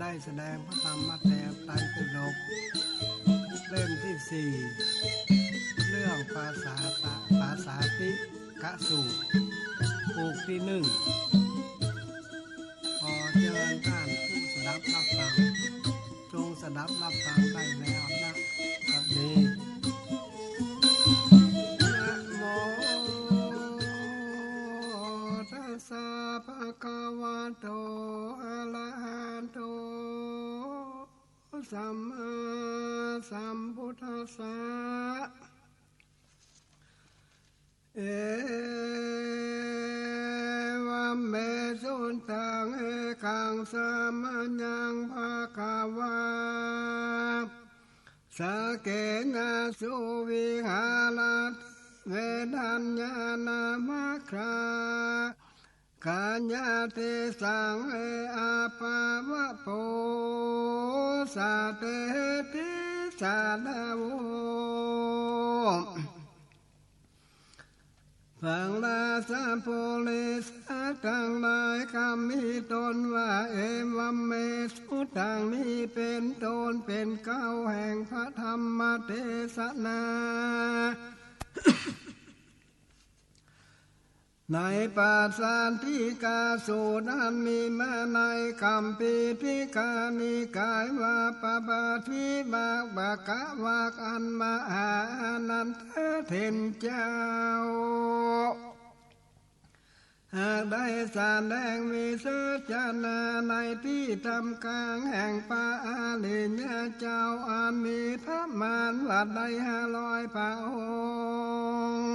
ได้แสดงพระธรรมแตรไตรปิฎกเล่มที่4เรื่องภาษาติกะสูตรปูกที่1ขอเชิญท่านผู้สดับรับฟังจงสดับรับฟังได้แล้วนะบัดนี้นะโมตัสสะภะคะวะโตอะระหะโตสัมมาสัมพุทธัสสะเอวัมเมสุตังเอกังสัมมัญญังภะคะวะสะเกนะสุวิหารเวดัญญาณามะครากัญญาเตสังเออาปาวะโปสัตเตติสาดาโวฟังลาสะโพลิสัตทั้งหลายคำมีตนว่าเอวัมเมสุตังนี้เป็นตนเป็นเก้าแห่งพระธรรมเทศนาในปัสสันติกาสูตรนั้นมีมาในคัมภีร์ทิกานิกายว่าปปาทิบากบากะวากอันมหานันทเถรเจ้าหากได้แสดงวิเศษญาณในที่ทำกลางแห่งป่าอาลิญญาเจ้าอันมีพระมารวัดได้500 พระองค์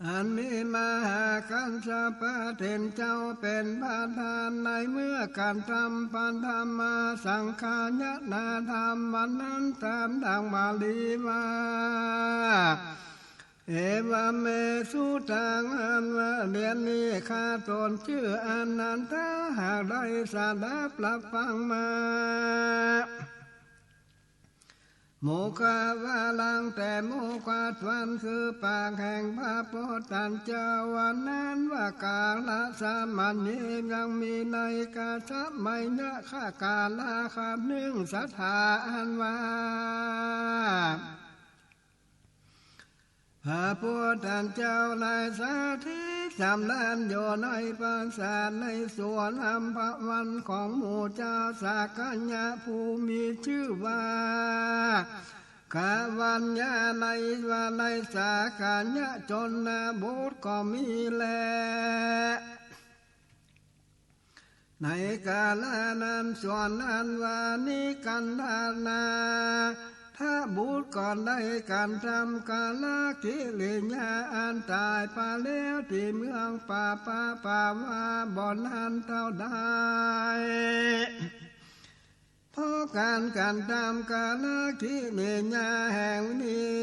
อันมีมหาคัญชาปะเถรเจ้าเป็นประธานในเมื่อการทำปัญธรรมาสังขายนาธรรมวันนั้นตามดังบาลีว่าเอวะเมสุตังอันว่าเรียนนี้ข้าตนชื่ออนันทะหากได้สดับรับฟังมาโมกาวาลังแต่โมกาทวันคือปากแห่งพระโพธัญเจ้าวันนั้นว่ากาละสามัญญิยังมีในกาสมัยนะข้ากาลาคาหนึ่งสัทธาอันว่าพระพุทธเจ้าในสาธิสำนันอยู่ในปราสาทในสวนอัมพวันของหมู่เจ้าสากัญญาผู้มีชื่อว่ากาวัญญาในวันในสากัญญาจนนาบุตรก็มีแลในกาลนั้นส่วนนั้นวานิกันดานาถ้าบุตรก่อนได้การทำกาลกิริยาอันตายไปแล้วที่เมืองป่าว่าบ่อนนั้นเท่าใดเพราะการทำกาลกิริยาแห่งนี้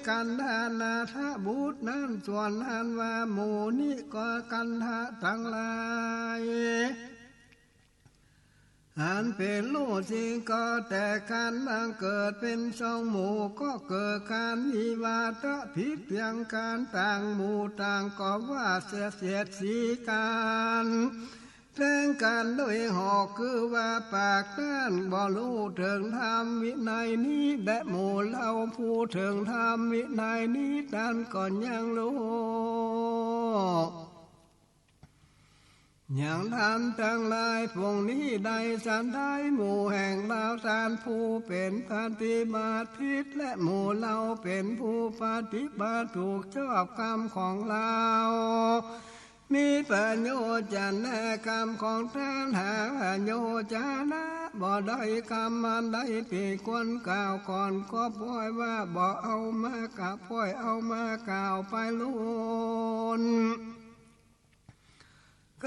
กันดานาถ้าบุตรนั้นส่วนนั้นว่าหมู่นี้ก็กันทะทั้งหลายอันเป็นลูกจริงก็แต่การบังเกิดเป็นสองหมู่ก็เกิดการวิวาทผิดเพียงการต่างหมู่ต่างก็ว่าเสียดสีกันแท่งกันโดยหอกคือว่าปากด้านบ่รู้ถึงธรรมวินัยนี้และหมู่เราผู้ถึงธรรมวินัยนี้ดันก่อนยังรู้อย่างท่านทั้งหลายพวกนี้ได้สันได้หมู่แห่งเราท่านผู้เป็นปฏิบัติผิดและหมู่เราเป็นผู้ปฏิบัติถูกชอบกรรมของเรามีประโยชน์จากแนกรรมของท่านหาประโยชน์จากนะบ่ได้กรรมมันได้ปีคนกล่าวก่อนก็ปล่อยว่าบ่เอามากะปล่อยเอามากล่าวไปล้วน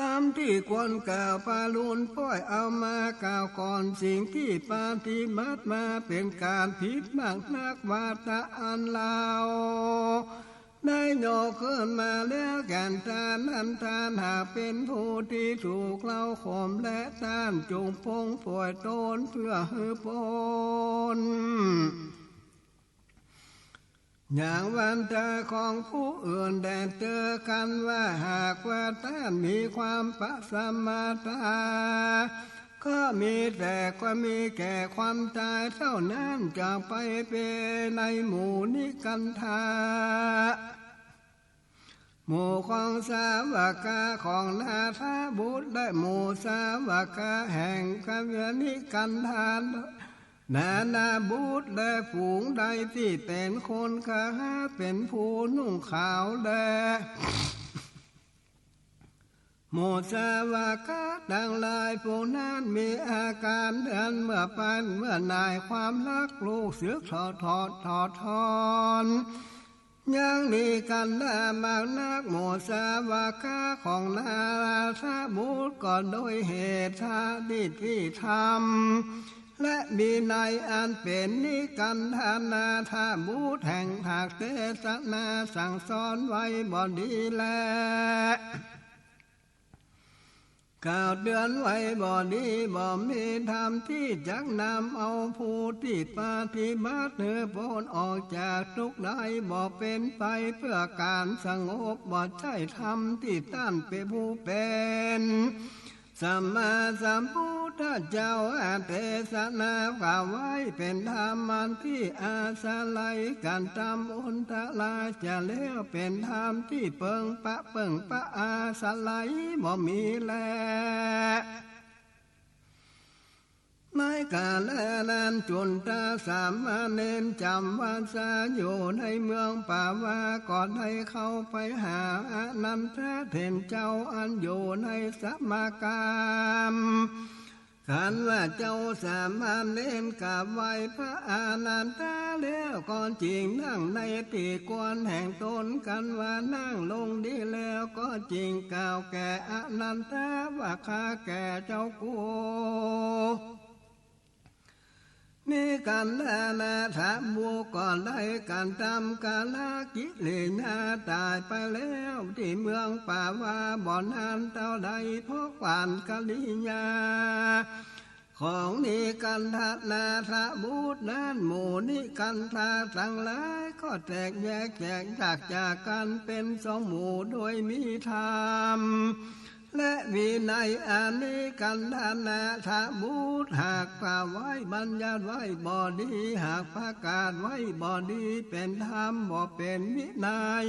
กรรมที่ควรกล่าวปาลุนปล่อยเอามากล่าวก่อนสิ่งที่ปฏิบัติมาเป็นการผิดมากนักวาทะอันลาวได้โยกขึ้นมาแล้วกันทานนั้นทานหากเป็นผู้ที่ถูกเล่าข่มและต้านจุงพงป่วยตนเพื่อหือปน อย่างวันเจอของผู้อื่นแต่เจอกันว่าหากว่าท่านมีความประสมาทาก็มีแต่ความมีแก่ความตายเท่านั้นจากไปเป็นในหมู่นิกันธาหมู่ของสาวกของนาถบุตรและหมู่สาวกแห่งกัลยาณิกันธานนาบุตรและฝูงใดที่เป็นคนข้าเป็นผู้นุ่งขาวแลหมู่สาวกดังลายผู้นั้นมีอาการเดินเมื่อปันเมื่อนายความรักลูกเสือถอดทอนยังมีกันดามากนักหมู่สาวกของนาถบุตรก่อนโดยเหตุที่ทำและมีในอันเป็นนิกันธานาถบุตรแห่งหากเทศนาสั่งสอนไว้บ่ดีแลกล่าวเตือนไว้บ่ดีบ่มีธรรมที่จักนำเอาผู้ที่ปฏิบัติเนื้อพ้นออกจากทุกข์ได้บ่เป็นไปเพื่อการสงบบ่ใช่ธรรมที่ท่านเป็นผู้เป็นสัมมาสัมพุทธเจ้าเทศนากล่าวไว้เป็นธรรมที่อาศัยการทำอุนทลาจะแล้วเป็นธรรมที่เปิงปะอาศัยบ่มีแลไม่กาลนั้นจุนตาสามเณรจำวันสาอยู่ในเมืองป่าวาก่อนให้เข้าไปหาอนันทเถรเจ้าอันอยู่ในสัมมากามขันว่าเจ้าสามเณรกราบไหว้พระอนันทแล้วก่อนจริงนั่งในที่ควรแห่งตนกันว่านั่งลงดีแล้วก็จริงกล่าวแก่อนันทว่าข้าแก่เจ้ากูนี่กันนาถาบัวก่อนได้การทำกาลกิเลสตายไปแล้วที่เมืองป่าวาบ่อนานเท่าใดเพราะกวานกาลิญาของนิกันธานาถาบุตรนั้นหมู่นิกันธาทั้งหลายก็แตกแยกจากกันเป็นสองหมู่โดยมีธรรมและวินัยอานิกันธานาถาบุตรหากกล่าวไว้บัญญัติไว้บ่ดีหากประกาศไว้บ่ดีเป็นธรรมบ่เป็นวินัย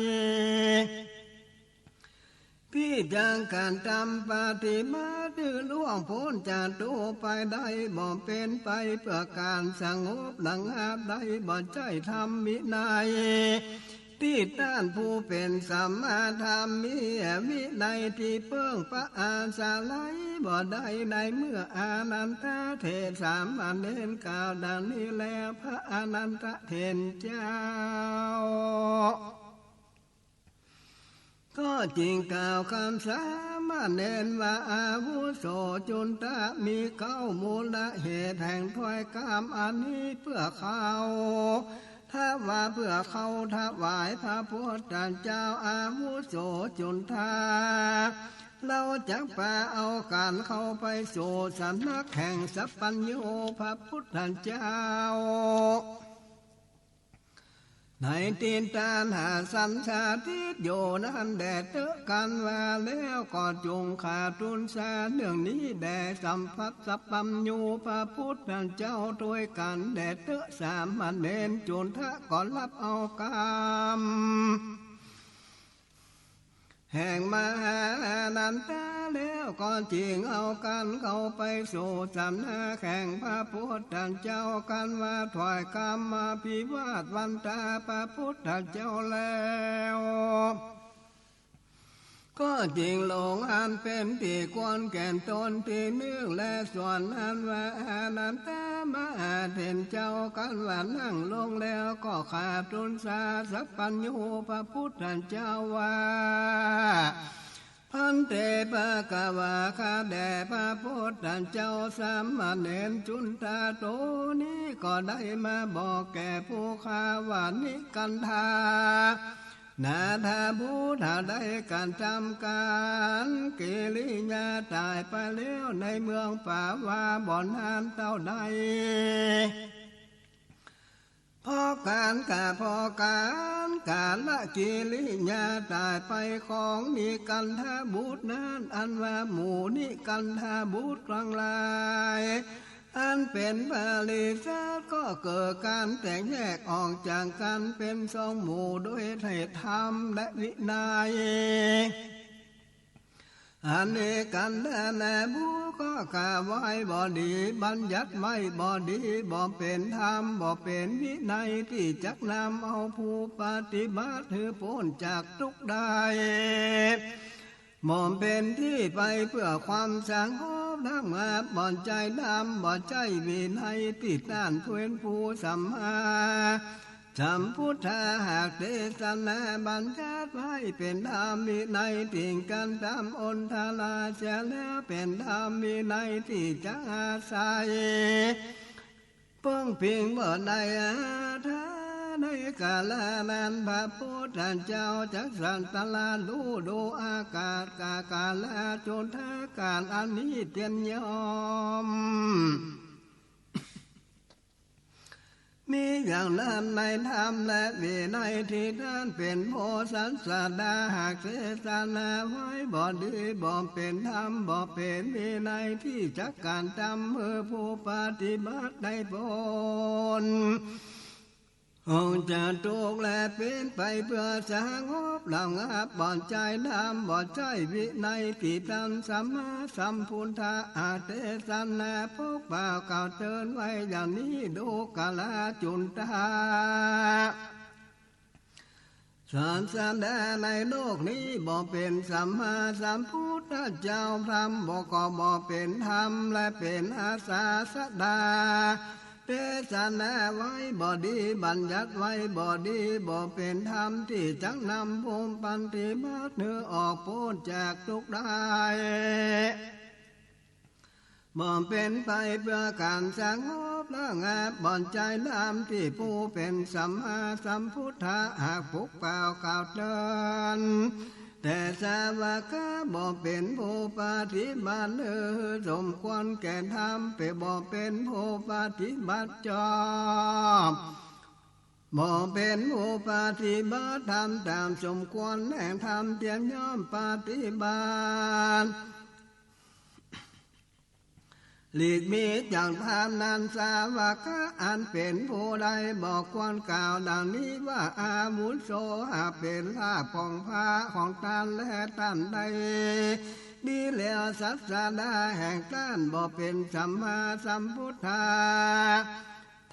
พี่จังการทำปฏิมาดื้อล่วงพ้นจากตัวไปได้บ่เป็นไปเพื่อการสงบหลังอาบได้บ่ใจทำวินัยที่ต้านผู้เป็นสัมมาธรรมมีวินัยที่เพิ่งพระอาสาไลบ่ได้ในเมื่ออานันทเถรสามเณรกล่าวดังนี้แล้วพระอานันทเถรเจ้าก็จริงกล่าวคำสามเณรว่าอาวุโสจุนตะมีเก้ามูลเหตุแห่งถ้อยคำอันนี้เพื่อเขาถ้าว่าเพื่อเขาถวายพระพุทธเจ้าอาวุโสจุนทาเราจะพาเอาการเข้าไปสู่สำนักแห่งสัพพัญโยพระพุทธเจ้าในตีนตาหาสัมชาติโยนั้นแด่เตอกันว่าแล้วก็จงขาดทุนสาเรื่องนี้แด่สัมพัสสัพพัญโยพระพุทธเจ้าด้วยกันแด่เตอสามเณรจุนทะก่อนรับเอากรรมแห่งมหานันตาแล้วก่อนจริงเอากันเข้าไปสู่สำนักแห่งพระพุทธเจ้ากันว่าถอยกรรมมาพิวาทวันตาพระพุทธเจ้าแล้วก็จริงหลงอันเป็นที่ควรแก่นตนที่เนื่องและส่วนอันว่าอานันตามหาเถรเจ้ากันว่านั่งลงแล้วก็ขาดทุนสาสัพพัญโยพระพุทธเจ้าว่าพันเตปะกวาคาแด่พระพุทธเจ้าสามเณรจุนตาโตนี้ก็ได้มาบอกแก่ผู้ข้าว่านิกันธานาถาบุตรได้การทำการกิริยาตายไปแล้วในเมืองป่าวาบ่อนานเท่าใด พอการกะพอการกาละกิริยาตายไปของนิกันทบุตรนั้นอันว่าหมู่นิกันทบุตรกลางลายอันเป็นบาลีซาก็เกิดการแตกแยกออกจากกันเป็นสองหมู่โดยไถ่ธรรมและวินัยอันนี้กันแลผู้ก็กาไว้บ่ดีบัญญัติไม่บ่ดีบ่เป็นธรรมบ่เป็นวินัยที่จักนำเอาผู้ปฏิบัติถือพ้นจากทุกข์ได้บ่เป็นที่ไปเพื่อความสงบทั้งมาบ่ใจดำบ่ใจวินัยที่ต้านเพื่อนผู้สัมมาสัมพุทธะหากเทศนาบัญญัติไว้เป็นธรรมวินัยที่กันตามอนทลาเสียแล้วเป็นธรรมวินัยที่จะอาศัยป้องพิงบ่ได้ท่าในกาลนั้นพระพุทธเจ้าจักสันตลาดูดูอากาศกาลจนทาการอันนี้เตียนยอมมีอย่างนั้นในธรรมและวินัยที่ท่านเป็นโพสันสดาหากเทศนาไว้บ่ดีบ่เป็นธรรมบ่เป็นวินัยที่จักการทำเมื่อผู้ปฏิบัติได้ผลองจะถูกและเป็นไปเพื่อสงบระงับบ่ใจดำบ่ใจวินัยที่ท่านสัมมาสัมพุทธะอาเทศนาพกเป่าเก่าเตือนไว้อย่างนี้ดูกาลจุนตาศาสนาในโลกนี้บ่เป็นสัมมาสัมพุทธเจ้าพระบ่ก็บ่เป็นธรรมและเป็นอาสาสดาเทศนาไว้บ่ดีบัญญัติไว้บ่ดีบ่เป็นธรรมที่จักนำภูมิปฏิบัติเนื้อออกพ้นจากทุกข์ได้บ่เป็นไปเพื่อการสงบระงับบ่ใจดำที่ผู้เป็นสัมมาสัมพุทธะหากปลุกเป่าเก่าเตือนแต่สาวกบ่เป็นผู้ปฏิบัติสมควรแก่ธรรมไปบ่เป็นผู้ปฏิบัติจอบบ่เป็นผู้ปฏิบัติธรรมตามสมควรแห่งธรรมเตรียมย่อมปฏิบัติหลีกมีจากธรรมนั้นสาวกอันเป็นผู้ใดบอกควรกล่าวดังนี้ว่าอาวุโสหาเป็นลาภของพระของท่านและท่านใดดีแล้วศาสดาแห่งท่านบ่เป็นสัมมาสัมพุทธะ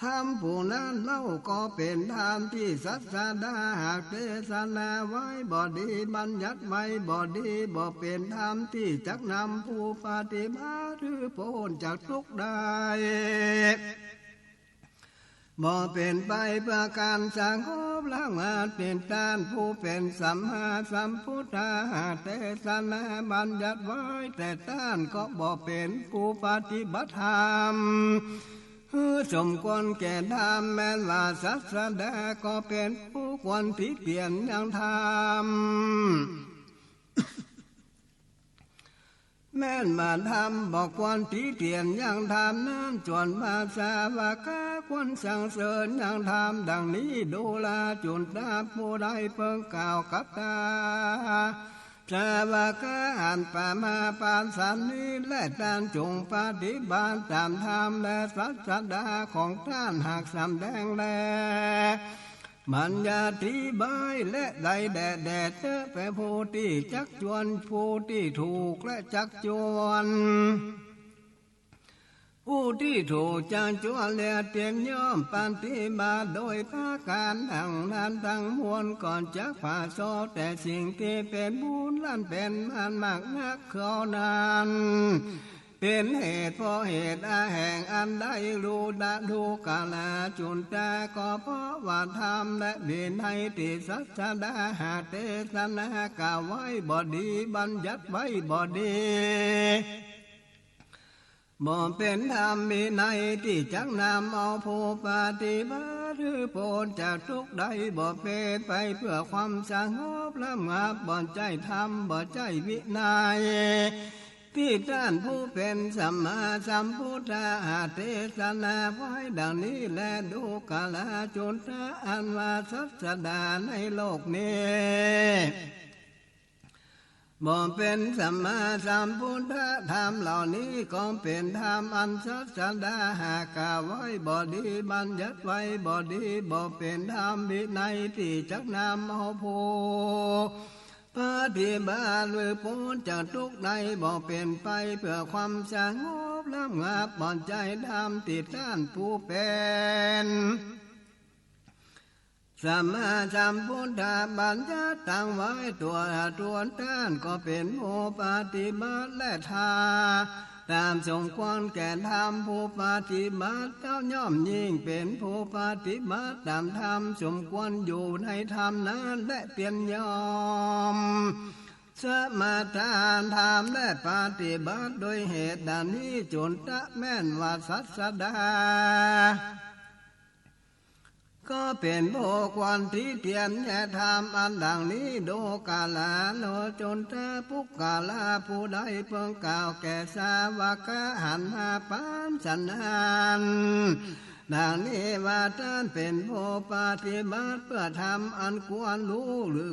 ธรรมผู้นั้นเล่าก็เป็นธรรมที่ศาสดาหากเทศนาไว้บ่ดีบัญญัติไว้บ่ดีบ่เป็นธรรมที่จักนำผู้ปฏิบัติหรือพ้นจากทุกข์ได้บ่เป็นไปเพื่อการสังคมละงานเป็นต้านผู้เป็นสัมมาสัมพุทธะหากเทศนาบัญญัติไว้แต่ต้านก็บ่เป็นผู้ปฏิบัติธรรมสมควรแก่ธรรมแม้ว่าศาสดาก็เป็นผู้ควรที่เปลี่ยนอย่างธรรมแม้นบาธรรมบอกควรที่เปลี่ยนอย่างธรรมนั้นจวนภาษาวากาควรสั่งเสริญอย่างธรรมดังนี้ดูลาจุนตาผู้ใดเพิ่งกล่าวกับตาสาวกอ่านปามาปานสันนี้และท่านจงปฏิบัติตามธรรมและศาสดาของท่านหากสำแดงแลมันยาธิบายและใดแดดแดดแผ่ผู้ที่จักจวนผู้ที่ถูกและจักจวนผู้ที่ถูกจักจวนและเตรียมย่อมปฏิบัติโดยภาการทั้งนั้นทั้งมวลก่อนจักผ่าโซแต่สิ่งที่เป็นบุญล้ำเป็นอันมากนักเขานั้นเป็นเหตุเพราะเหตุแห่งอันได้รู้ดะดูกาลจุนตาก็เพราะว่าธรรมและวินัยที่ศาสดาหาเทศนากล่าวไว้บ่ดีบัญญัติไว้บ่ดีบ่เป็นธรรมวินัยที่จักนำเอาผู้ปฏิบัติหรือพ้นจากทุกข์ใดบ่เป็นไปเพื่อความสงบระงับบ่ใจธรรมบ่ใจวินัย ที่ท่านผู้เป็นสัมมาสัมพุทธะเทศนาไว้ดังนี้และดูกาลจุนทะอันว่าศาสดาในโลกนี้บ่เป็นสัมมาสัมพุทธะธรรมเหล่านี้ก็เป็นธรรมอันศาสดาหากล่าวไว้บ่ดีบัญญัติไว้บ่ดีบ่เป็นธรรมวินัยที่จักนำเอาผู้ปฏิบัติหรือพ้นจากทุกข์ใดบ่เป็นไปเพื่อความสงบระงับบ่ใจธรรมติดท่านผู้เป็นสัมมาสัมพุทธะบัญญัติตั้งไว้ตัวท่านก็เป็นผู้ปฏิบัติและทาตามสมควรแก่ธรรมผู้ปฏิบัติเจ้าย่อมยิ่งเป็นผู้ปฏิบัติตามธรรมสมควรอยู่ในธรรมนั้นและเปลี่ยนยอมสมาทานธรรมและปฏิบัติโดยเหตุดังนี้จนตะแม่นว่าศาสดาก็เป็นโภควันที่เทียนแย่ธรรมอันดังนี้ดูกาลาโลจนเธอปุกกาลาผู้ใดเพิ่งกล่าวแก่สาวกหันมาปานสันนันดังนี้ว่าท่านเป็นผู้ปฏิบัติเพื่อทำอันควรรู้หรือ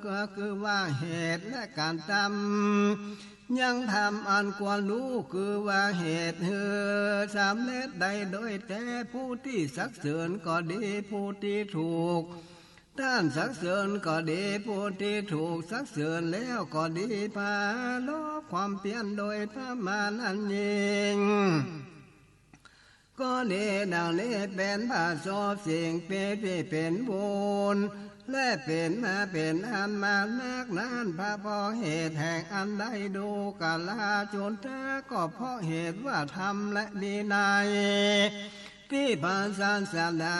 ก็คือว่าเหตุและการทำยังทำอันควรรู้คือว่าเหตุสำเร็จได้โดยแต่ผู้ที่สักเสริญก็ดีผู้ที่ถูกท่านสักเสริญก็ดีผู้ที่ถูกสักเสริญแล้วก็ดีพาลบความเปลี่ยนโดยพระมานันยิงก็ดีดังนี้เป็นพระโสสิ่งเป็นบุญและเป็นมาเป็นอันมานักนานพระพอเหตุแห่งอันใดดูกาลาจนเธอก็เพราะเหตุว่าธรรมและดีในที่พาศาสนา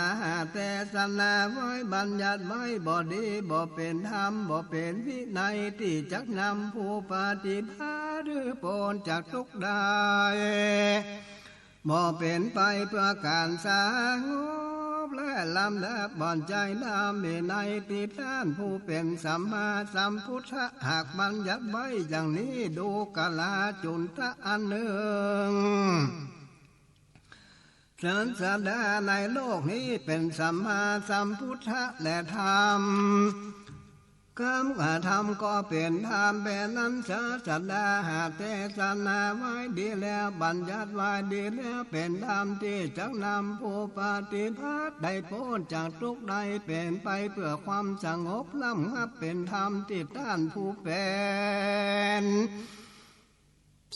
แต่ศาสนาไว้บัญญัติไว้บ่ดีบ่เป็นธรรมบ่เป็นวินัยที่จักนำผู้ปฏิบัติหรือพ้นจากทุกข์ได้บ่เป็นไปเพื่อการสร้างและลำดับบ่อนใจนำในที่ท่านผู้เป็นสัมมาสัมพุทธะหากบัญญัติไว้อย่างนี้ดูกาลาจุนทะอันหนึ่งศาสดาในโลกนี้เป็นสัมมาสัมพุทธะและธรรมคำว่าธรรมก็เป็นธรรมเป็นนั้นศาสดาหากเทศนาไว้ดีแล้วบัญญัติไว้ดีแล้วเป็นธรรมที่จักนำผู้ปฏิบัติได้พ้นจากทุกข์ใดเป็นไปเพื่อความสงบระงับเป็นธรรมที่ท่านผู้เป็น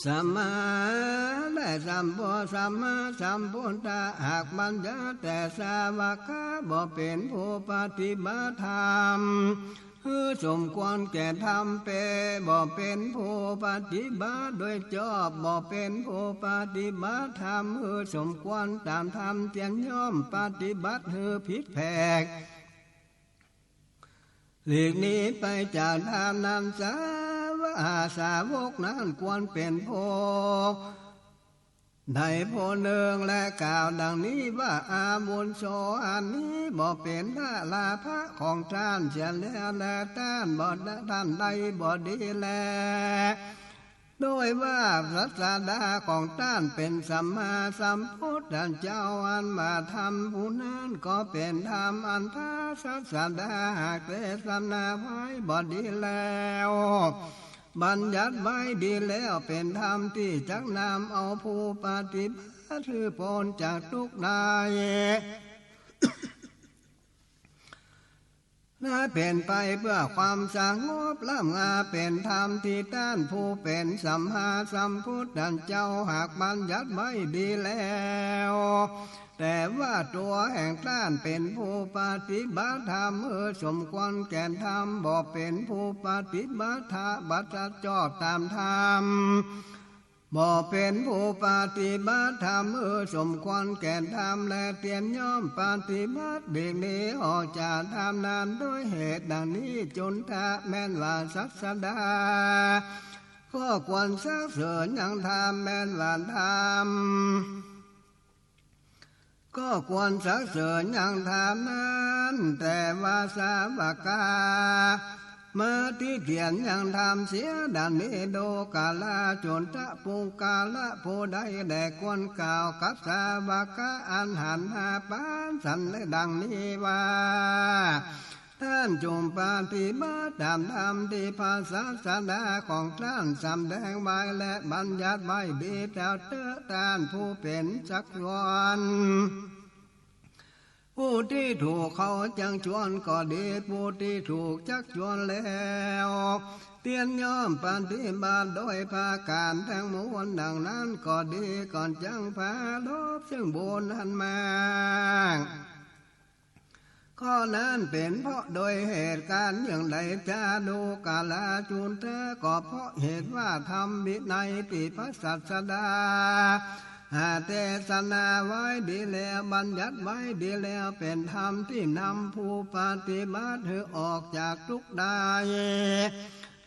สัมมาและสัมพุทธสัมมาสัมพุทธะหากบัญญัติแต่สาวกบ่เป็นผู้ปฏิบัติธรรมสมควรแก่ธรรมบ่เป็นผู้ปฏิบัติโดยชอบบ่เป็นผู้ปฏิบัติธรรมสมควรตามธรรมเตียนย่อมปฏิบัติผิดแผกหลีกนี้ไปจากธรรมนั้นสาวกนั้นควรเป็นผู้ได้ผู้หนึ่งและกล่าวดังนี้ว่าอาบุญโสอันนี้บ่เป็นพระลาภะของท่านเสียแล้วและท่านบ่ท่านใดบ่ดีแลโดยว่าศาสดาของท่านเป็นสัมมาสัมพุทธเจ้าอันมาทำผู้นั้นก็เป็นธรรมอันพระศาสดาหากเทศนาไว้บ่ดีแล้วบัญญัติไว้ดีแล้วเป็นธรรมที่จักนำเอาผู้ปฏิบัติพ้นจากทุกข์ได้น่าเป็นไปเพื่อความสงบละงาเป็นธรรมที่ท่านผู้เป็นสัมมาสัมพุทธเจ้าหากบัญญัติไว้ดีแล้วแต่ว่าตัวแห่งท่านเป็นผู้ปฏิบัติธรรมสมควรแก่ธรรมบ่เป็นผู้ปฏิบัติบัตรจอบตามธรรมบ่เป็นผู้ปฏิบัติธรรมสมควรแก่ธรรมและเตียนย่อมปฏิบัติเบี่ยงหนีออกจากธรรมนั้นด้วยเหตุดังนี้จนทะแม้นว่าศาสดาก็ควรสักเสริญยังธรรมแม้นว่าธรรมก็ควรสักเสริญยังธรรมนั้นแต่ว่าสาวกา มาที่เทียนยังทำเสียดันนี้โดกาลาจนตะปูกาละผู้ใดแด่กวนกล่าวกับสาวกะอันหันหาปานสันและดังนี้ว่าท่านจงปฏิบัติตามธรรมที่ภาษาศาสนาของท่านสำแดงไว้และบัญญัติไว้ดีเจ้าเต้อท่านผู้เป็นจักรวาลผู้ที่ถูกเขาจังชวนก็ดีผู้ที่ถูกจักชวนแล้วเตียนย่อมปฏิบัติโดยภาการทั้งมวลดังนั้นก็ดีก่อนจังพาลบซึ่งบุญนั้นมาข้อนั้นเป็นเพราะโดยเหตุการณ์อย่างไรจะดูกาลาจุนเตก็เพราะเหตุว่าทำวินัยติพระศาสดาเทศนาไว้ดีแล้วบัญญัติไว้ดีแล้วเป็นธรรมที่นำผู้ปฏิบัติให้ออกจากทุกข์ได้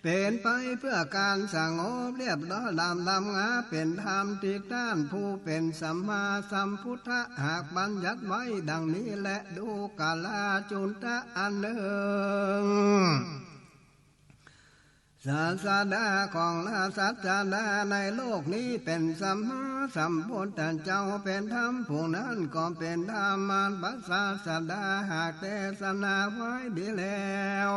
เป็นไปเพื่อการสงบเรียบร้อยดำงาเป็นธรรมที่ต้านผู้เป็นสัมมาสัมพุทธะหากบัญญัติไว้ดังนี้และดูกาลาจุนตะอันหนึ่งศาสดาของศาสดาในโลกนี้เป็นสัมมาสัมพุทธเจ้าเป็นธรรมผู้นั้นก็เป็นธรรมานปัสสาสดาหากเทศนาไว้ดีแล้ว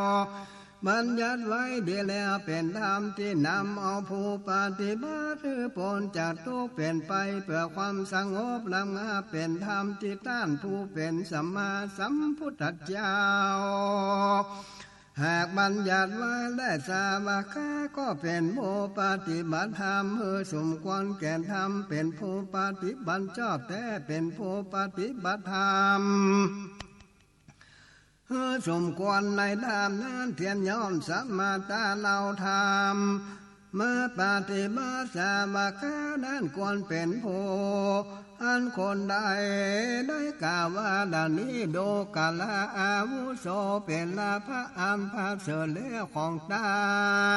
บัญญัติไว้ดีแล้วเป็นธรรมที่นำเอาผู้ปฏิบัติพ้นจากทุกข์เป็นไปเพื่อความสงบระงับเป็นธรรมที่ต้านผู้เป็นสัมมาสัมพุทธเจ้าหากบัญญัติไว้และสาวกะก็เป็นผู้ปฏิบัติธรรมสมควรแก่ธรรมเป็นผู้ปฏิบัติชอบแท้เป็นผู้ปฏิบัติธรรมสมควรในธรรมนั้นเทียนยอมสัมมาตาเราธรรมเมื่อปฏิบัติสาวกะนั้นควรเป็นผู้อันคนใดได้กล่าวว่าดานี้โดกาลาอาวุโสเป็นลาภะอันพาเสริญแล้วของท่า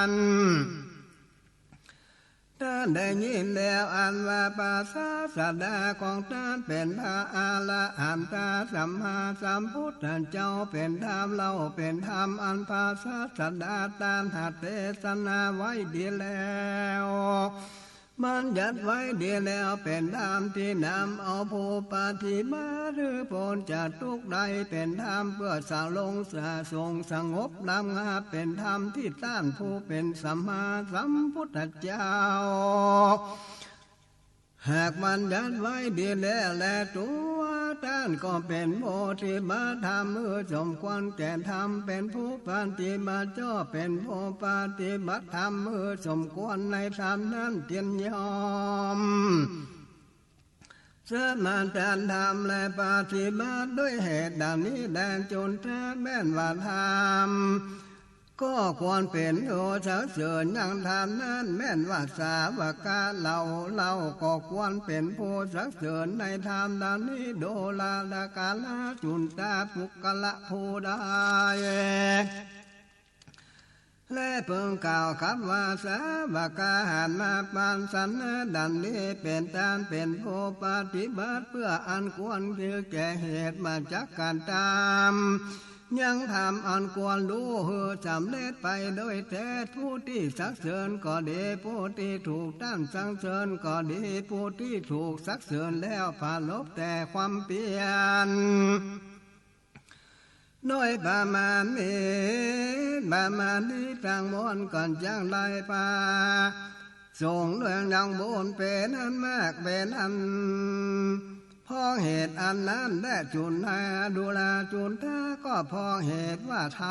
นท่านได้ยินแล้วอันว่าภาษาสดาของท่านเป็นพระอรหันตสัมมาสัมพุทธเจ้าเป็นธรรมเราเป็นธรรมอันภาษาสดาตามหัตถเทศนาไว้ดีแล้วบัญญัติไว้ดีแล้วเป็นธรรมที่นำเอาผู้ปฏิบัติพ้นจากทุกข์ใดเป็นธรรมเพื่อสลงสะทรงสงบระงับเป็นธรรมที่ต้านผู้เป็นสัมมาสัมพุทธเจ้าหากบัญญัติไว้ดีแล้วและตัวท่านก็เป็นโพธิบัติธรรมสมควรแก่ธรรมเป็นผู้ปฏิบัติชอบเป็นผู้ปฏิบัติธรรมสมควรในธรรมนั้นเตียนยอมสมาทานธรรมและปฏิบัติด้วยเหตุดังนี้แดงจนแท้แม่นว่าธรรมก็ควรเป็นโอสะเสริญยังทานนั้นแม่นว่าสาวกะเราก็ควรเป็นผู้สักเสริญในธรรมดังนี้โดลาลกาลาจุนตาปุกละผู้ได้และเพิ่งกล่าวคำว่าสาวกะหันมาปานสันดังนี้เป็นตามเป็นผู้ปฏิบัติเพื่ออันควรคือแก่เหตุมาจากการตามยังทำอันควรรู้สำเร็จไปโดยแท้ผู้ที่สักเสริญก็ดีผู้ที่ถูกตั้งสังเสริญก็ดีผู้ที่ถูกสักเสริญแล้วผ่านลบแต่ความเปลี่ยนโดยประมาณนี้ทางมวลก่อนจังไรปาส่งเรื่องดังบุญเป็นอันมากเป็นอันพอเหตุอันนั้นได้จุนนาดูแลจุนท่าก็พอเหตุว่าท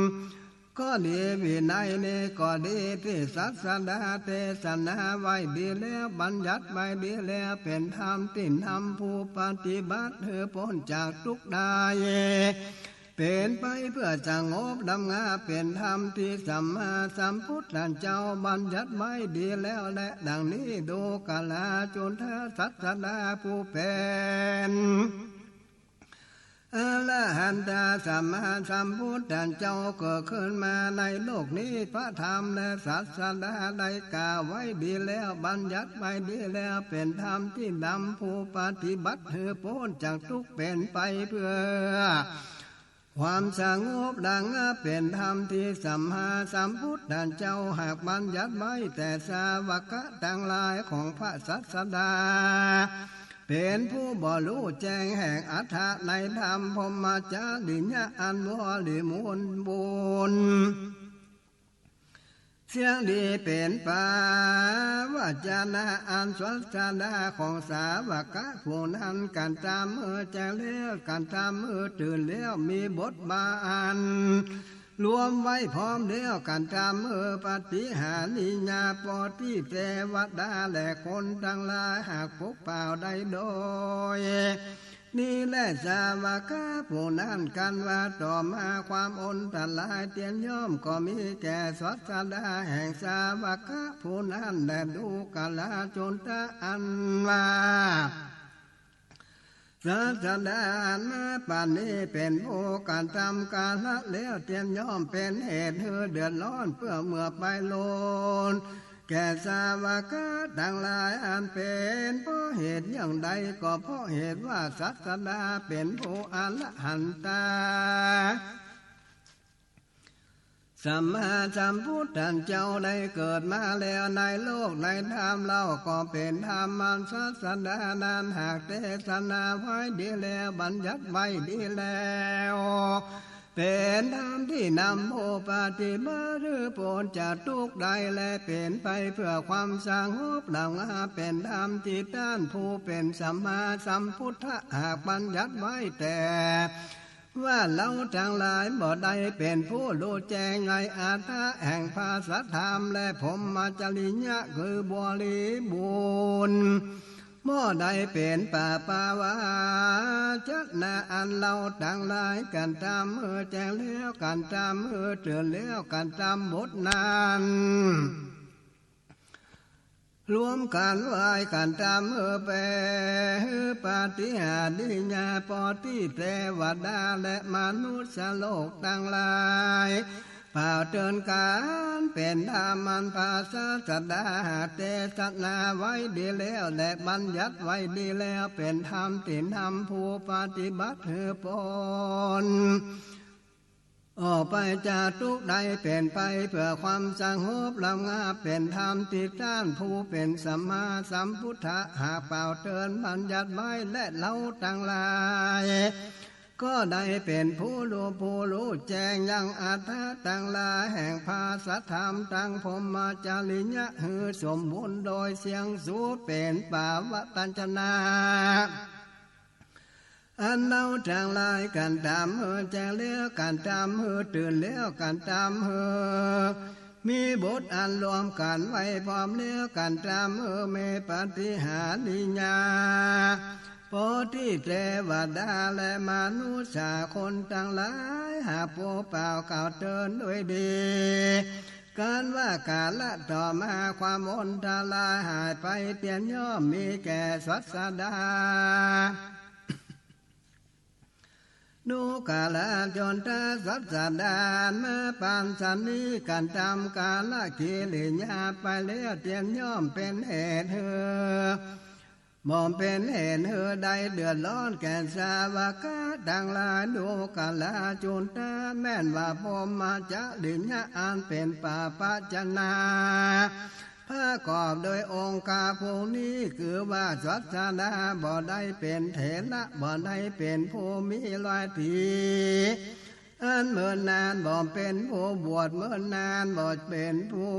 ำก็ดีวินัยนี้ก็ดีที่ศาสดาเทศนาไว้ดีแล้วบัญญัติไว้ดีแล้วเป็นธรรมที่นำผู้ปฏิบัติให้พ้นจากทุกข์ได้เป็นไปเพื่อสงบดำงาเป็นธรรมที่สัมมาสัมพุทธเจ้าบัญญัติไว้ดีแล้วและดังนี้ดูกาลาจุนทศาสดาผู้เป็นอรหันตสัมมาสัมพุทธเจ้าเกิดขึ้นมาในโลกนี้พระธรรมและศาสดาได้กล่าวไว้ดีแล้วบัญญัติไว้ดีแล้วเป็นธรรมที่นำผู้ปฏิบัติให้พ้นจากทุกข์เป็นไปเพื่อค ความสงบดังเป็นธรรมที่สัมมาสัมพุทธเจ้าหากบัญญัติไว้แต่สาวกทั้งหลายของพระศาสดาเป็นผู้บ่รู้แจ้งแห่งอัฏฐะในธรรมพรหมจาริยะอันบริมูลบุญเสียงดีเป็นป่าวาจานะอันสวัสดาของสาวกผู้นั้นการจำแจ้งแล้วการจำตื่นแล้วมีบทบาทรวมไว้พร้อมแล้วการจำปฏิหาริญาปฏิเทวดาและคนทั้งหลายหากพกเปล่าได้โดยนี่แหละสาวกผู้นั้นกันว่าต่อมาความอนตลายเตียนย่อมก็มีแก่ศาสดาแห่งสาวกผู้นั้นและดูกาลจนตะอันว่าศาสดามาป่านนี้เป็นผู้การทำกาละแล้วเตียนย่อมเป็นเหตุให้เดือดร้อนเพื่อเมื่อไปโลนแก่สาวกทั้งหลายอันเป็นเพราะเหตุอย่างใดก็เพราะเหตุว่าศาสดาเป็นผู้อรหันตาสัมมาสัมพุทธเจ้าได้เกิดมาแล้วในโลกในธรรมเราก็เป็นธรรมศาสดานั้นหากเทศนาไว้ดีแล้วบัญญัติไว้ดีแล้วเป็นธรรมที่นำโอปฏิบัติหรือผลจากทุกข์ใดและเป็นไปเพื่อความสงบดังเป็นธรรมที่ต้านผู้เป็นสัมมาสัมพุทธะหากบัญญัติไว้แต่ว่าเราทั้งหลายบ่ได้เป็นผู้รู้แจ้งในอาถรรพ์แห่งภาษาธรรมและพรหมจริยะคือบริบูรณ์บ่ได้เป็นป่าปาวาจักนาอันเราทั้งหลายกันทำแจ้งแล้วกันทำเตือนแล้วกันทำบทนั้นรวมกันไว้กันทำไปปฏิหาริญาปฏิเทวดาและมนุษย์โลกทั้งหลายเป่าเตือนการเป็นธรรมันภาษาสดาเทศนาไว้ดีแล้วและบัญญัติไว้ดีแล้วเป็นธรรมที่นำผู้ปฏิบัติให้พ้นออกไปจากทุกข์ใดเป็นไปเพื่อความสงบลำงาเป็นธรรมที่ต้านผู้เป็นสัมมาสัมพุทธะหากเป่าเตือนบัญญัติไว้และเราทั้งหลายก็ได้เป็นผู้รู้แจ้งยังอัตถะต่างหลายแห่งภาษาธรรมตั้งพรหมจาริยะหือสมบูรณ์โดยเสียงสูดเป็นป่าวตัญจนาอันเราทั้งหลายกันตามแจ้งแล้วกันตามตื่นแล้วกันตามมีบทอันรวมกันไว้พร้อมแล้วกันตามเมปฏิหาริญาโพธิเทวดาและมนุษย์คนทั้งหลายหากผู้เป่าเก่าเตือนด้วยดีการว่ากาละต่อมาความอนทลายหายไปเปลี่ยนย่อมมีแก่ศาสดาดูกาลจนตาสัจดานมาปันสันนี้กันจำกาละกิริยาไปแล้วเตียนย่อมเป็นเหตุมอมเป็นเหตุใดเดือดร้อนแก่สาวกดังลาดูกาลจุนตาแม่นว่าพรหมจาริยะอันเป็นป่าปัจจนาประกอบโดยองค์กาภูนี้คือว่าศาสดาบ่ได้เป็นเถระบ่ได้เป็นผู้มีลอยทีอันเมื่อนานบ่เป็นผู้บวชเมื่อนานบ่เป็นผู้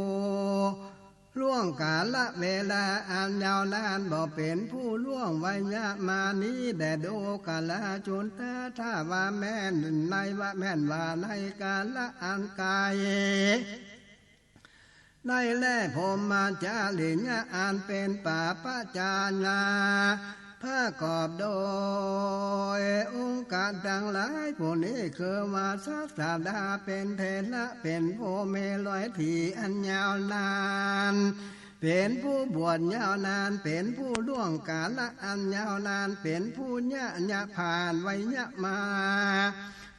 ล่วงกาละเวลาอันยาวนานบ่เป็นผู้ล่วงวัยมานี้แด่ดูกาลจุนตาถ้าว่าแม่นในว่าแม่นว่าในกาละอันกายในแลพรหมจาริยะอันเป็นป่าปัจจานาประกอบโดยองค์การดังหลายผู้นี้คือว่าศาสดาเป็นเทระเป็นผู้เมลอยที่อันยาวนานเป็นผู้บวชยาวนานเป็นผู้ล่วงกาละอันยาวนานเป็นผู้ยะผ่านไวยะมา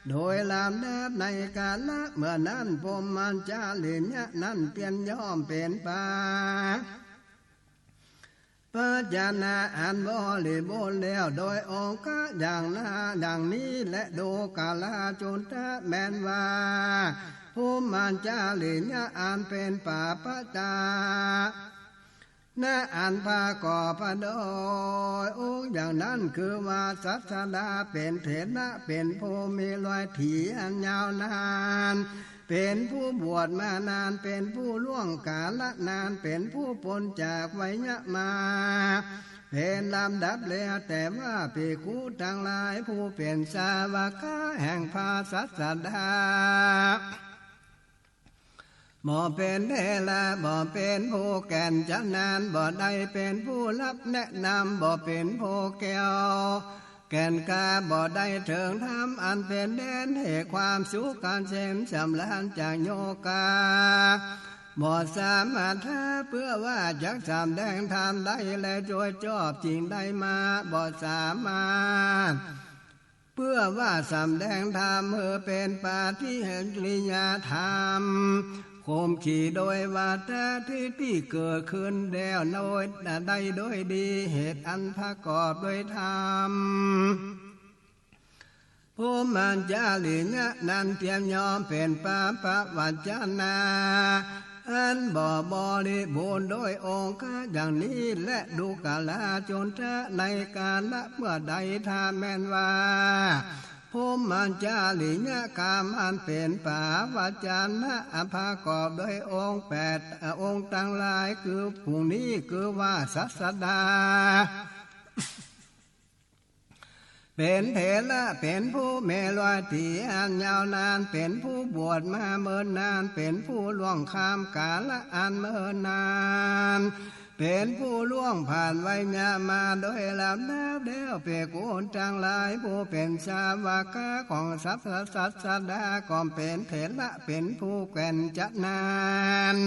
โดยลำดับในกาละเมื่อนั้นพรหมจาริยะนั้นเปลี่ยนย่อมเป็นป่า พระจานาอันบริบูรณ์แล้วโดยองค์ก็อย่างนี้และดูกาลาจุนทะแมนว่าผู้มันจาลิญะอันเป็นป่าปะจาณอันพาก่อพระโดยองค์อย่างนั้นคือว่าสัสดาเป็นเถระเป็นผู้มีรอยถีอันยาวนานเป็นผู้บวชมานานเป็นผู้ล่วงกาลนานเป็นผู้พ้นจากไวยมาเป็นลำดับแล้วแต่ว่าภิกขุทั้งหลายผู้เป็นสาวกแห่งพระสัสดาบ่เป็นเทระบ่เป็นผู้แก่นจะนานบ่ได้เป็นผู้รับแนะนำบ่เป็นผู้แก้วแก่นกาบ่ได้ถึงธรรมอันเป็นแดนแห่งความสุขการเช่นสำลันจากโยกาบ่สามารถเพื่อว่าจักสำแดงธรรมได้และช่วยชอบจริงได้มาบ่สามารถเพื่อว่าสำแดงธรรมเป็นปาฏิหาริยธรรมข่มขี่โดยวาทะที่เกิดขึ้นแล้วโดยได้โดยดีเหตุอันประกอบด้วยธรรมผู้มันจาลิญะนั้นเตรียมยอมเป็นปาปะวัจนาอันบ่บริบูรณ์โดยองค์อย่างนี้และดูกาลาจนทะในกาลเมื่อใดถ้าแม่นว่าผู้มันจาลิญะกามอันเป็นป่าวาจานะอภากอบโดยองค์8องค์ทั้งหลายคือผู้นี้คือว่าสัสดาเป็นเถระเป็นผู้เมลอยถีอันยาวนานเป็นผู้บวชมาเมินนานเป็นผู้ล่วงข้ามกาลอันเมินนานเป็นผู้ล่วงผ่านไวยมาโดยลำดับแล้วเปกอุนจังหลายผู้เป็นสาวกของสัสดาก็เป็นเถระเป็นผู้แก่นจะนาน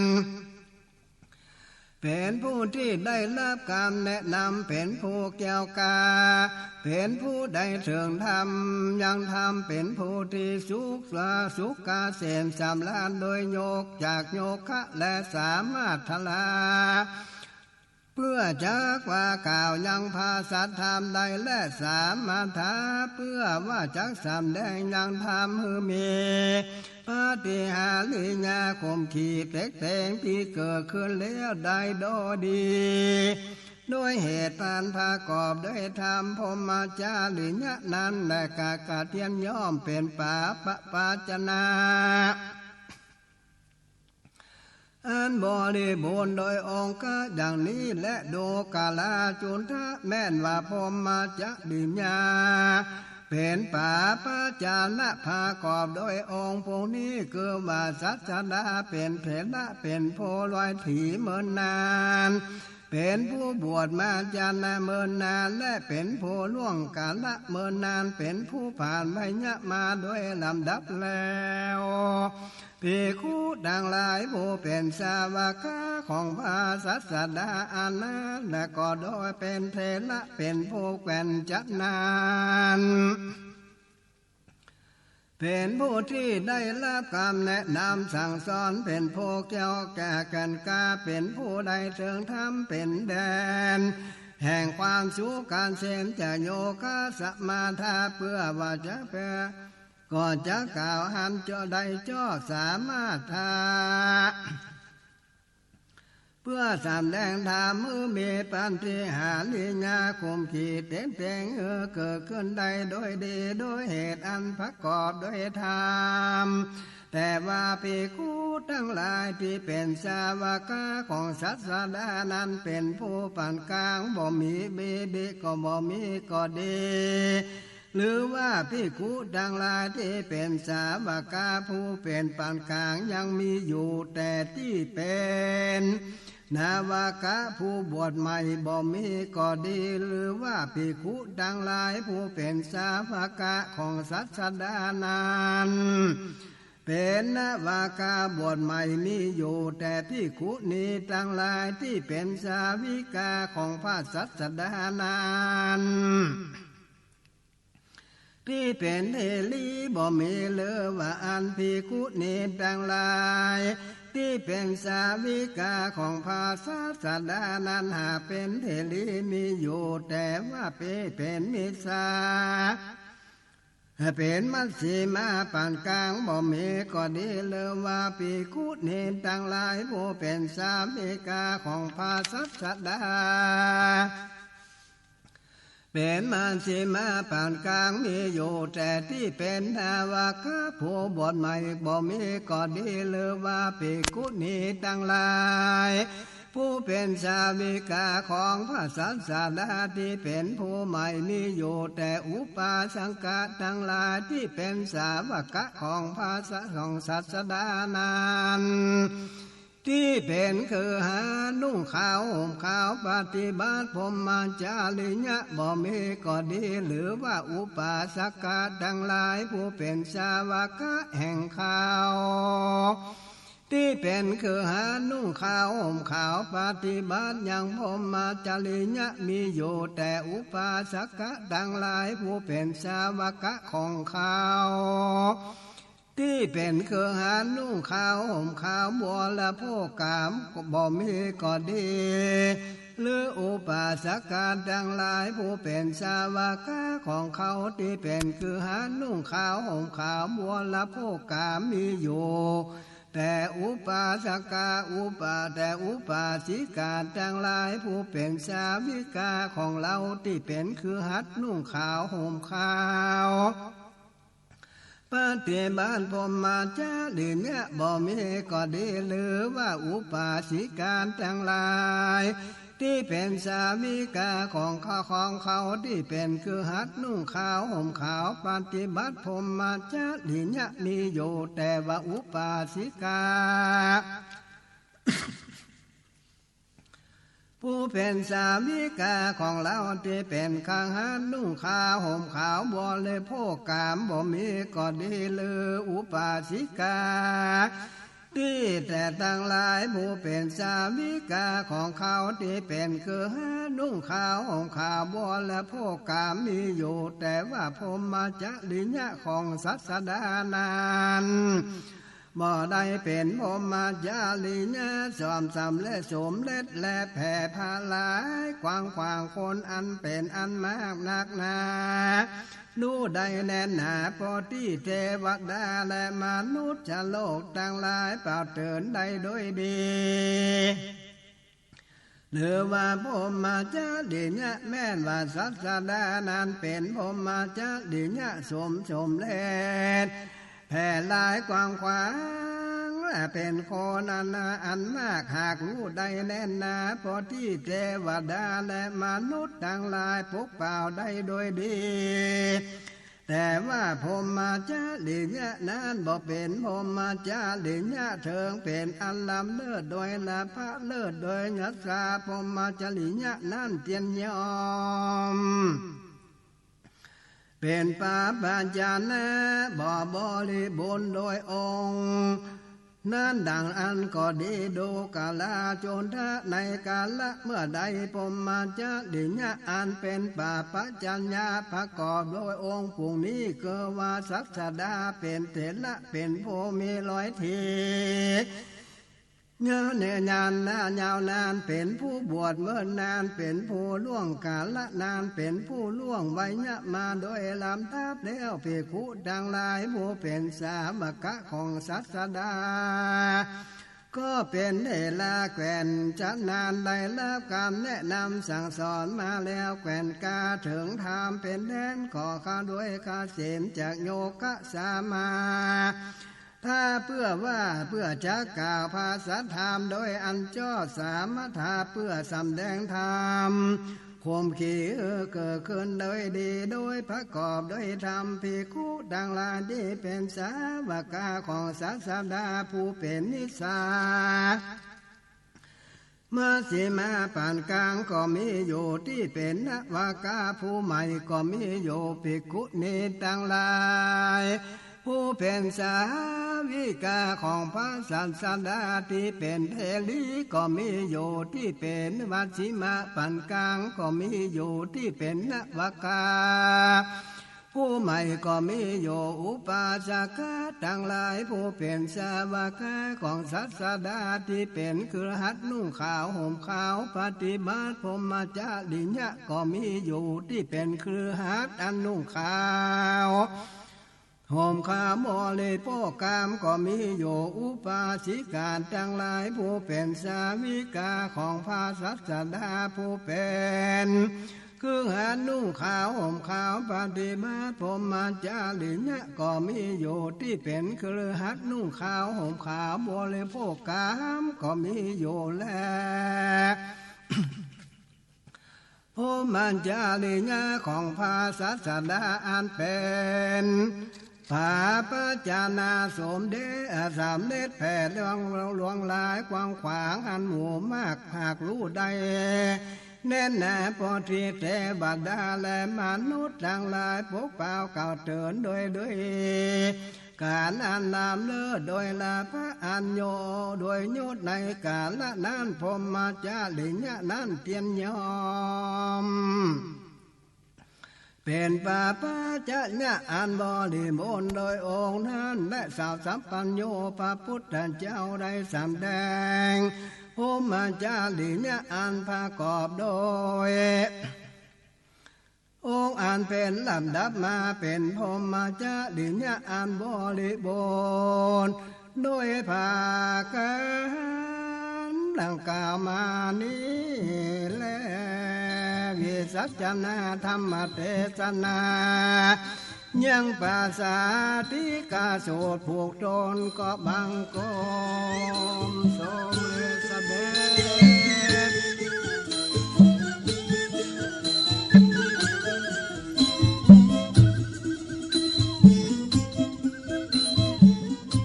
เป็นผู้ที่ได้รับการแนะนำเป็นผู้แก้วกาเป็นผู้ได้ถึงธรรมยังธรรมเป็นผู้ที่สุขกาเสมสำราญโดยโยกจากโยคะและสามารถทลาเพื่อจักว่ากล่าวยังภาษาธรรมใดและสามารถเพื่อว่าจักสำแดงยังธรรมมีปาฏิหาริยาข่มขีดแต่งที่เกิดขึ้นแล้วได้โดยดีด้วยเหตุการประกอบด้วยธรรมพรหมจาริญะนั้นและกากาเทียมย่อมเป็นป่าปะปาจนาอันบริบูรณ์โดยองค์อย่างนี้และดูกาลาจุนทะแม่นว่าพรหมจาริญาเป็นป่าปะจานะประกอบโดยองค์พวกนี้คือว่าสัจดาเป็นเถระเป็นโพลอยถีเมินนานเป็นผู้บวชมาจานะเมินนานและเป็นผู้ล่วงกาลเมินนานเป็นผู้ผ่านไวยมาโดยลำดับแล้วภิกขุทั้งหลายผู้เป็นสาวกของพระสัสดาอันนั้นและก็โดยเป็นเถระเป็นผู้แก่นจะนานเป็นผู้ที่ได้รับคำแนะนำสั่งสอนเป็นผู้เกี่ยวแก่กันกาเป็นผู้ได้ถึงธรรมเป็นแดนแห่งความสุขการเสนจะโยคะสมาธาเพื่อว่าจะแปก็จะกล่าวหันจะได้จ่อสามารถเพื่อสำแดงธรรมมีปัญญาหาลิญาคุมขีดแต่งเกิดขึ้นได้โดยดีโดยเหตุอันประกอบด้วยธรรมแต่ว่าภิกขุทั้งหลายที่เป็นสาวกของสัสดานั้นเป็นผู้ปานกลางบ่มีดีก็บ่มีก็ดีหรือว่าภิกขุทั้งหลายที่เป็นสาวกผู้เป็นปานกลางยังมีอยู่แต่ที่เป็นนาวากะผู้บวชใหม่บ่มีก็ดีหรือว่าภิกขุทั้งหลายผู้เป็นสาวกของสัสดานั้นเป็นนาวากาบวชใหม่มีอยู่แต่ภิกขุนี้ทั้งหลายที่เป็นสาวิกาของพระสัสดานั้นที่เป็นเทลีบ่มีเหลือว่าอันภิกขุนี้ทั้งหลาย ที่เป็นสาวิกาของภาษาสดานั้นหาเป็นเทลีมีอยู่แต่ว่าเป็นมิสาเป็นมัชฌิมาปานกลางบ่มีก็ดีเลยว่าภิกขุณีทั้งหลายผู้เป็นสาวิกาของภาษาสดาเป็นมัชฌิมาปานกลางมีอยู่แต่ที่เป็นนาวากะผู้บวชใหม่บ่มีก็ดีเลยว่าภิกขุณีทั้งหลายผู้เป็นสาวิกาของพระศาสดาที่เป็นผู้ใหม่มีอยู่แต่อุปาสังกะทั้งหลายที่เป็นสาวกของพระศาสดานั้นที่เป็นคือหานุ่งขาวห่มขาวปฏิบัติพรหมจาริยะบ่มีก็ดีหรือว่าอุปาสกะทั้งหลายผู้เป็นสาวกแห่งขาวที่เป็นคือหานุ่งขาวห่มขาวปฏิบัติอย่างพรหมจาริยะมีอยู่แต่อุปาสกะทั้งหลายผู้เป็นสาวกของเขาที่เป็นคือหานุ่งขาวห่มขาวบัวละโพกามบ่มีก็ดีหรืออุปาสกะทั้งหลายผู้เป็นสาวกของเขาที่เป็นคือหานุ่งขาวห่มขาวบัวละโพกามมีอยู่แต่อุปาสกะแต่อุปาสิกาทั้งหลายผู้เป็นสาวิกาของเราที่เป็นคือหัดนุ่งขาวห่มขาวปฏิบัติพรหมจารีเนี่ยบ่มีก็ดีหรือว่าอุปาสิกาทั้งหลายที่เป็นสาวิกาของเขาที่เป็นคือหัดนุ่งขาวห่มขาวปฏิบัติพรหมจารีเนี่ยมีอยู่แต่ว่าอุปาสิกาผู้เป็นสาวิกาของเราที่เป็นข้างหันนุ่งขาวห่มขาวบริโภคกามบ่มีก็ดีเลยอุปาสิกาที่แต่ทั้งหลายผู้เป็นสาวิกาของเขาที่เป็นคือหันนุ่งขาวห่มขาวบริโภคกามมีอยู่แต่ว่าพรหมจาริยะของศาสดานั้นบ่ได้เป็นพรหมจารีนะสอมสำและสมเล็ดและแผ่พาลายกว้างคนอันเป็นอันมากนักหนาดูได้แน่นหนาพอที่เทวดาและมนุษย์จะโลกทั้งหลายเปล่าเตือนได้โดยดีหรือว่าพรหมจารีนะแม้นว่าศาสดานั้นเป็นพรหมจารีนะสมเล็ดแผ่ลายกว้างและเป็นคนอันมากหากรู้ได้แน่นหนาพอที่เทวดาและมนุษย์ทั้งหลายปกเป่าได้โดยดีแต่ว่าพรหมจารีนะนั้นบ่เป็นพรหมจารีนะเถิงเป็นอันล้ำเลิศโดยละพระเลิศโดยยัสสาพรหมจารีนะนั้นเตียนยอมเป็นปาปัญจนะบ่บริบูรณ์โดยองค์นั้นดังอันก็ดีดูกาลาโจนทะในกาละเมื่อใดพรหมจารีนะอันเป็นปาปัญจนะประกอบโดยองค์ผู้นี้เกิดว่าศักดาเป็นเถระเป็นผู้มีร้อยทีเนื้อยานยาวนานเป็นผู้บวชเมื่อนานเป็นผู้ล่วงกาลนานเป็นผู้ล่วงไวยะมาโดยลำทับแล้วภิกขุดังหลายผู้เป็นสาวกของศาสดาก็เป็นเดลาแกวนจะนานได้รับการแนะนำสั่งสอนมาแล้วแกวนกาถึงธรรมเป็นแดนก่อข้าด้วยกาเสมจากโยกะสามาถ้าเพื่อจะกล่าวภาษาธรรมโดยอันจ้อสามถาเพื่อสำแดงธรรมข่มขีเกิดขึ้นโดยดีโดยประกอบโดยธรรมภิกขุดังหลายที่เป็นสาวกของศาสดาผู้เป็นนิสามัชฌิมาปานกลางก็มีอยู่ที่เป็นนวากาผู้ใหม่ก็มีอยู่ภิกขุณีทั้งหลายผู้เป็นสาวิกาของพระศาสดาที่เป็นเทลีก็มีอยู่ที่เป็นมัชฌิมาปานกลางก็มีอยู่ที่เป็นนวากาผ ผู้ใหม่ก็มีอยู่อุปาสกะทั้งหลายผู้เป็นสาวกของศาสดาที่เป็นคือหัดนุ่งขาวห่มขาวปฏิบัติพรหมจาริยะก็มีอยู่ที่เป็นคือหัดอันนุ่งขาวห่มขาวบริโภคกามก็มีอยู่อุปาสิกาทั้งหลายผู้เป็นสาวิกาของพระศาสดาผู้เป็นคือหัดนุ่งขาวห่มขาวปฏิบัติพรหมจาริยะก็มีอยู่ที่เป็นคือหัดนุ่งขาวห่มขาวบริโภคกามก็มีอยู่แล้วพรหมจาริยะของพระศาสดาอันเป็นพระปัจจานาสมเด็จสามเด็จแผ่ลวงลายกว้างขวางอันหมู่มากหากรู้ได้แน่นแน่พอที่เทวดาและมนุษย์ทั้งหลายพวกเป่าเก่าเตือนโดยการอันนามเลิศโดยลาพระอัญโยโดยโยศในกาลนั้นพรหมจาริยะนั้นเตียนยอมเป็นป่าปัจจญะอันบริบูรณ์โดยองค์นั้นและสาวสัมปัญโยพระพุทธเจ้าได้สำแดงพรหมจาริยะอันประกอบโดยองค์อันเป็นลำดับมาเป็นพรหมจาริยะอันบริบูรณ์โดยภาการดังกล่าวมานี้แลวิสัชนาธรรมเทศนายังภาษาที่กาโสดผูกโดนก็บังกมสม